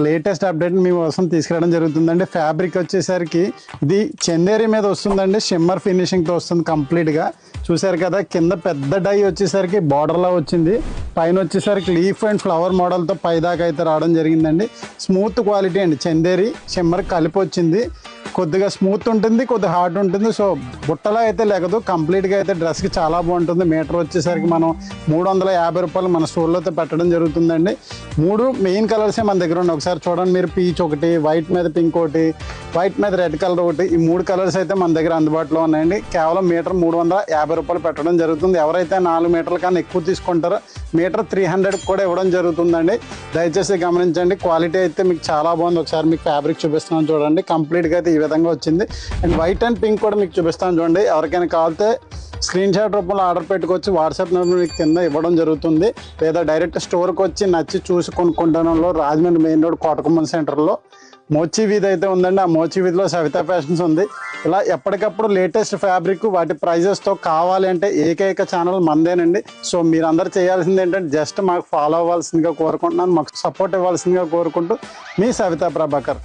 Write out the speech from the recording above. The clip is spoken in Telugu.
లేటెస్ట్ అప్డేట్ మీ కోసం తీసుకురావడం జరుగుతుందండి. ఫ్యాబ్రిక్ వచ్చేసరికి ఇది చందేరి మీద వస్తుందండి, షిమ్మర్ ఫినిషింగ్తో వస్తుంది కంప్లీట్గా. చూసారు కదా, కింద పెద్ద డై వచ్చేసరికి బార్డర్లో వచ్చింది, పైన వచ్చేసరికి లీఫ్ అండ్ ఫ్లవర్ మోడల్తో పైదాకా అయితే రావడం జరిగిందండి. స్మూత్ క్వాలిటీ అండి, చందేరి షిమ్మర్ కలిపి వచ్చింది. కొద్దిగా స్మూత్ ఉంటుంది, కొద్దిగా హార్డ్ ఉంటుంది. సో బుట్టలో అయితే లేకదు, కంప్లీట్గా అయితే డ్రెస్కి చాలా బాగుంటుంది. మీటర్ వచ్చేసరికి మనం 350 రూపాయలు మన స్టోర్లో అయితే పెట్టడం జరుగుతుందండి. 3 మెయిన్ కలర్సే మన దగ్గర ఉన్నాయి. ఒకసారి చూడండి మీరు, పీచ్ ఒకటి, వైట్ మీద పింక్ ఒకటి, వైట్ మీద రెడ్ కలర్ ఒకటి, ఈ 3 కలర్స్ అయితే మన దగ్గర అందుబాటులో ఉన్నాయండి. కేవలం మీటర్ 350 రూపాయలు పెట్టడం జరుగుతుంది. ఎవరైతే 4 మీటర్ల కన్నా ఎక్కువ తీసుకుంటారో మీటర్ 300 కూడా ఇవ్వడం జరుగుతుందండి. దయచేసి గమనించండి. క్వాలిటీ అయితే మీకు చాలా బాగుంది. ఒకసారి మీకు ఫ్యాబ్రిక్ చూపిస్తున్నాను చూడండి. కంప్లీట్గా అయితే ఈ విధంగా వచ్చింది. అండ్ వైట్ అండ్ పింక్ కూడా మీకు చూపిస్తాను చూడండి. ఎవరికైనా కావాలితే స్క్రీన్ షాట్ రూపంలో ఆర్డర్ పెట్టుకోవచ్చు. వాట్సాప్ నెంబర్ మీకు కింద ఇవ్వడం జరుగుతుంది. లేదా డైరెక్ట్ స్టోర్కి వచ్చి నచ్చి చూసి కొనుక్కుంటానంలో రాజమండ్రి మెయిన్ రోడ్ కోటకొమ్మన్ సెంటర్లో మోచి వీధి అయితే ఉందండి. ఆ మోచి వీధిలో సవితా ఫ్యాషన్స్ ఉంది. ఇలా ఎప్పటికప్పుడు లేటెస్ట్ ఫ్యాబ్రిక్ వాటి ప్రైజెస్తో కావాలి అంటే ఏకైక ఛానల్ మందేనండి. సో మీరందరూ చేయాల్సింది ఏంటంటే జస్ట్ మాకు ఫాలో అవ్వాల్సిందిగా కోరుకుంటున్నాను, మాకు సపోర్ట్ ఇవ్వాల్సిందిగా కోరుకుంటూ మీ సవితా ప్రభాకర్.